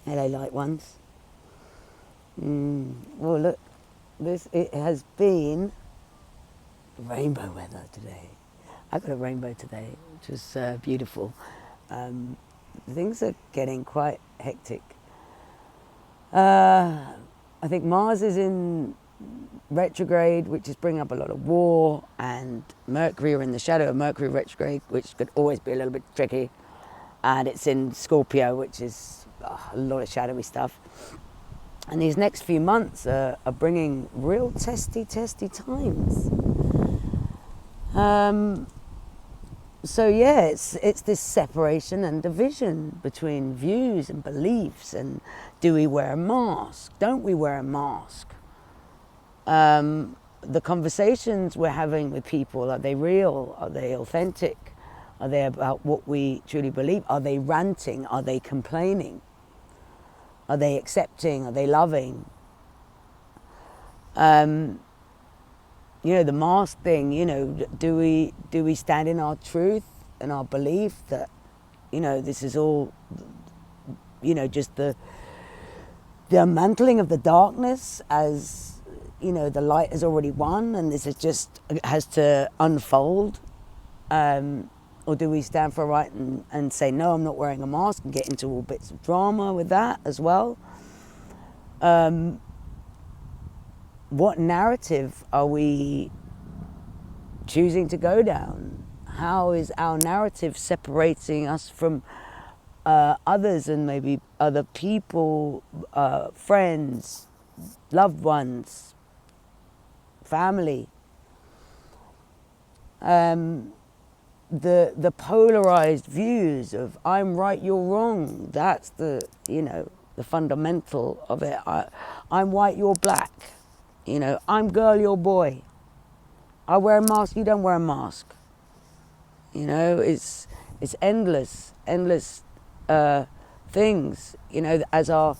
Hello, light ones. Well, look, it has been rainbow weather today. I got a rainbow today, which was beautiful. Things are getting quite hectic. I think Mars is in retrograde, which is bringing up a lot of war, and Mercury, are in the shadow of Mercury retrograde, which could always be a little bit tricky. And it's in Scorpio, which is a lot of shadowy stuff. And these next few months are bringing real testy times. So yeah, it's this separation and division between views and beliefs, and do we wear a mask? Don't we wear a mask? The conversations we're having with people, are they real? Are they authentic? Are they about what we truly believe? Are they ranting? Are they complaining? Are they accepting? Are they loving? The mask thing, do we stand in our truth and our belief that, this is all, just the ummantling of the darkness, as, the light has already won and this is just has to unfold? Or do we stand for right and say, no, I'm not wearing a mask, and get into all bits of drama with that as well? What narrative are we choosing to go down? How is our narrative separating us from others, and maybe other people, friends, loved ones, family? The polarized views of I'm right, you're wrong. That's the fundamental of it. I'm white, you're black. I'm girl, you're boy. I wear a mask, you don't wear a mask. It's endless things. As our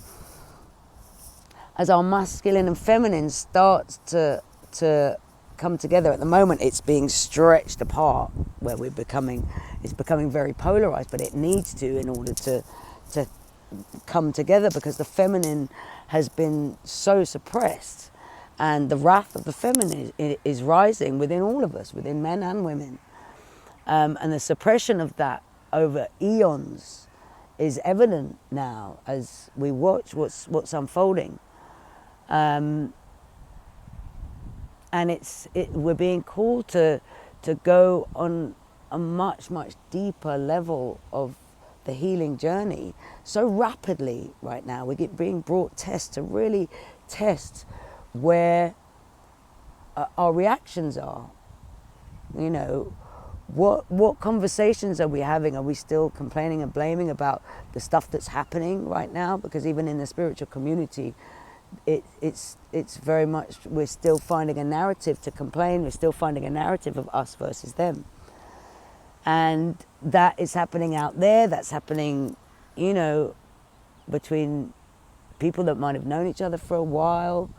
masculine and feminine starts to come together. At the moment, it's being stretched apart, where it's becoming very polarized, but it needs to, in order to come together, because the feminine has been so suppressed, and the wrath of the feminine is rising within all of us, within men and women, and the suppression of that over eons is evident now as we watch what's unfolding. And we're being called to go on a much deeper level of the healing journey so rapidly right now. We're being brought tests to really test where our reactions are. What conversations are we having? Are we still complaining and blaming about the stuff that's happening right now? Because even in the spiritual community, it's very much, we're still finding a narrative to complain. We're still finding a narrative of us versus them, and that is happening out there. That's happening, between people that might have known each other for a while.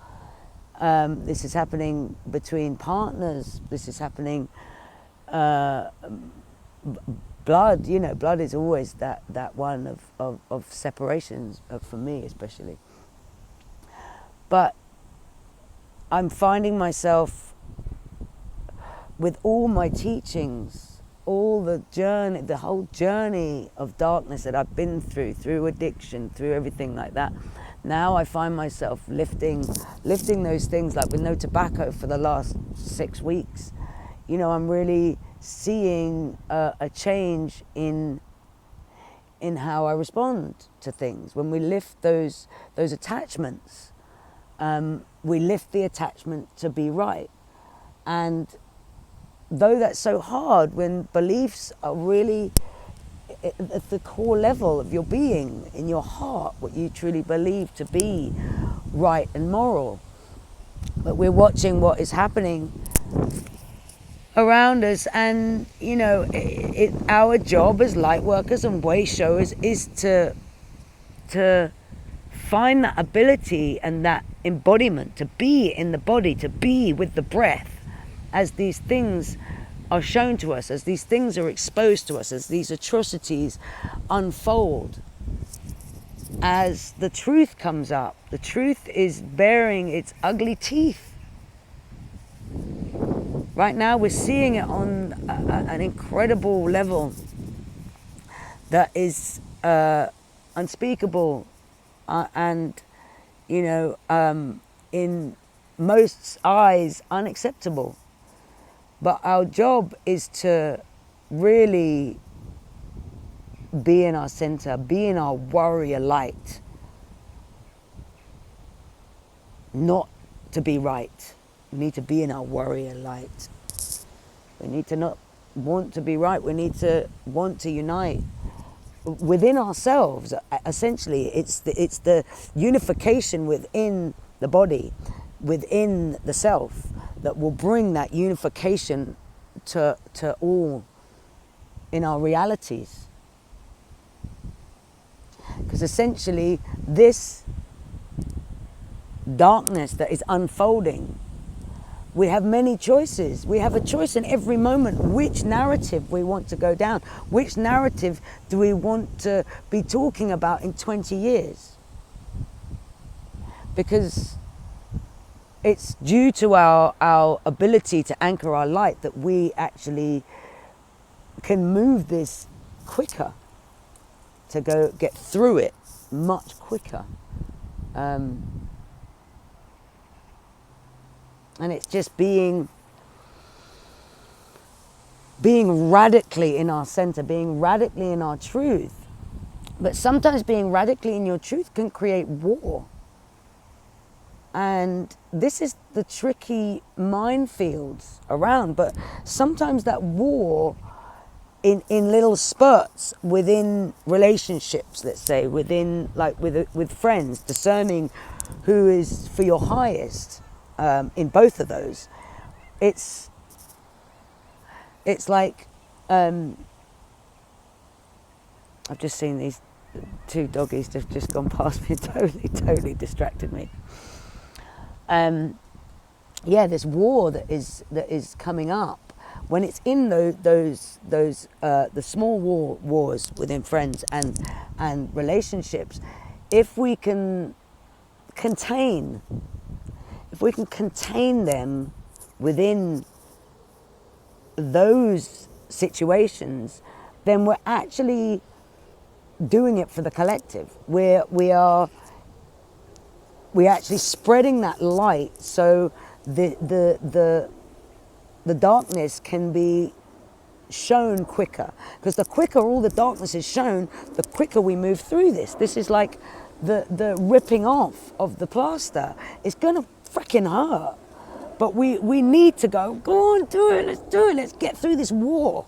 This is happening between partners. This is happening. Blood. Blood is always that one of separations, for me especially. But I'm finding myself, with all my teachings, all the whole journey of darkness that I've been through addiction, through everything like that. Now I find myself lifting those things, like with no tobacco for the last 6 weeks. I'm really seeing a change in how I respond to things. When we lift those attachments, we lift the attachment to be right. And though that's so hard, when beliefs are really at the core level of your being, in your heart, what you truly believe to be right and moral, but we're watching what is happening around us, and our job as light workers and wayshowers is to find that ability and that embodiment, to be in the body, to be with the breath, as these things are shown to us, as these things are exposed to us, as these atrocities unfold. as the truth comes up. The truth is baring its ugly teeth. Right now we're seeing it on an incredible level that is unspeakable and, you know, in most eyes unacceptable. But our job is to really be in our center, be in our warrior light. Not to be right. We need to be in our warrior light. We need to not want to be right. We need to want to unite within ourselves. Essentially, it's the unification within the body, within the self, that will bring that unification to all in our realities. Because essentially, this darkness that is unfolding, we have many choices. We have a choice in every moment which narrative we want to go down. Which narrative do we want to be talking about in 20 years? Because it's due to our ability to anchor our light that we actually can move this quicker, to go get through it much quicker. And it's just being radically in our center, being radically in our truth. But sometimes being radically in your truth can create war. And this is the tricky minefields around. But sometimes that war in little spurts within relationships, let's say, within, like with friends, discerning who is for your highest. In both of those, it's like I've just seen these two doggies that have just gone past me and totally distracted me. Yeah, this war that is coming up when it's in those the small wars within friends and relationships. If we can contain them within those situations, then we're actually doing it for the collective. We're actually spreading that light, so the darkness can be shown quicker. Because the quicker all the darkness is shown, the quicker we move through this. This is like the ripping off of the plaster. It's gonna freaking hurt, but we need to go on, do it, let's get through this war,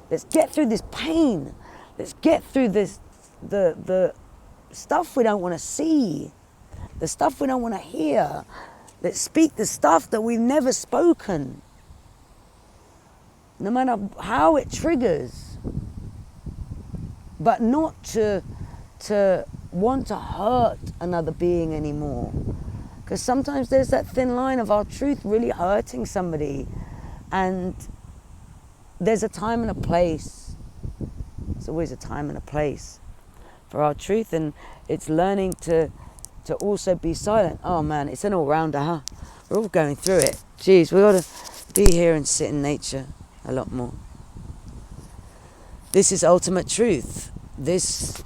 let's get through this pain, let's get through this the stuff we don't want to see, the stuff we don't want to hear. Let's speak the stuff that we've never spoken, no matter how it triggers, but not to want to hurt another being anymore. Because sometimes there's that thin line of our truth really hurting somebody. And there's a time and a place. There's always a time and a place for our truth. And it's learning to also be silent. Oh man, it's an all-rounder, huh? We're all going through it. Jeez, we got to be here and sit in nature a lot more. This is ultimate truth. This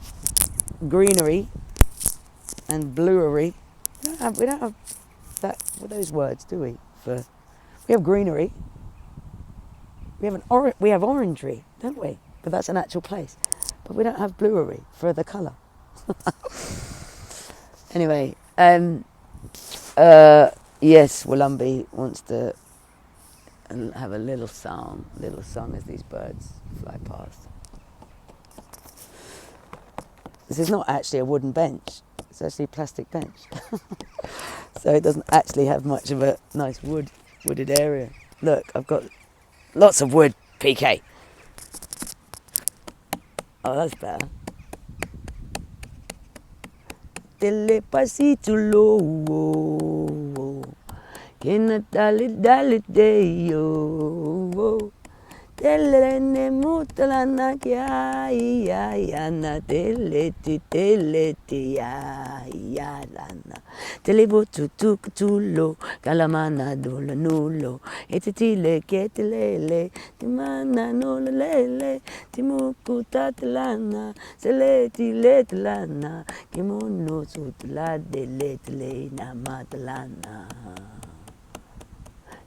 greenery and bluery. We don't have that, those words, do we? We have greenery. We have orangery, don't we? But that's an actual place. But we don't have bluery for the colour. Anyway, yes, Wollumbi wants to have a little song as these birds fly past. This is not actually a wooden bench. It's actually a plastic bench. So it doesn't actually have much of a nice wooded area. Look, I've got lots of wood, PK. Oh, that's better. Dele pasito lo, que na dale de yo. telene mutalana ya ya na teleti ya lana telebo tulo kalamana dola nulo etitile ketelele timana nola lele timuku tatlana seleti letlana kimono sutla deletele na matlana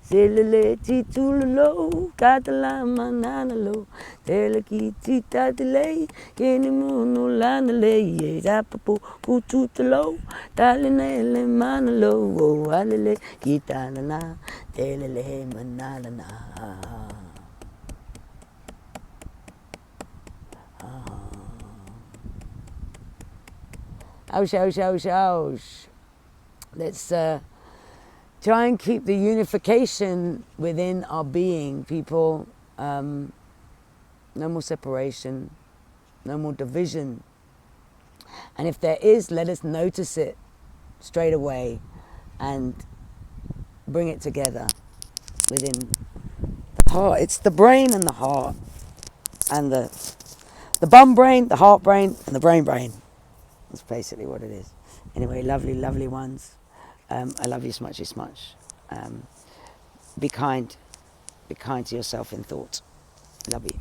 selele titulo katala mananalo teleki titatile kinimuno lanale zapapu kututlo talinele manalo alele kitanana telele manalana ouch. Let's try and keep the unification within our being, people. No more separation, no more division. And if there is, let us notice it straight away and bring it together within the heart. It's the brain and the heart, and the bum brain, the heart brain, and the brain. That's basically what it is. Anyway, lovely ones. I love you smutchy smutch. Be kind to yourself in thought. Love you.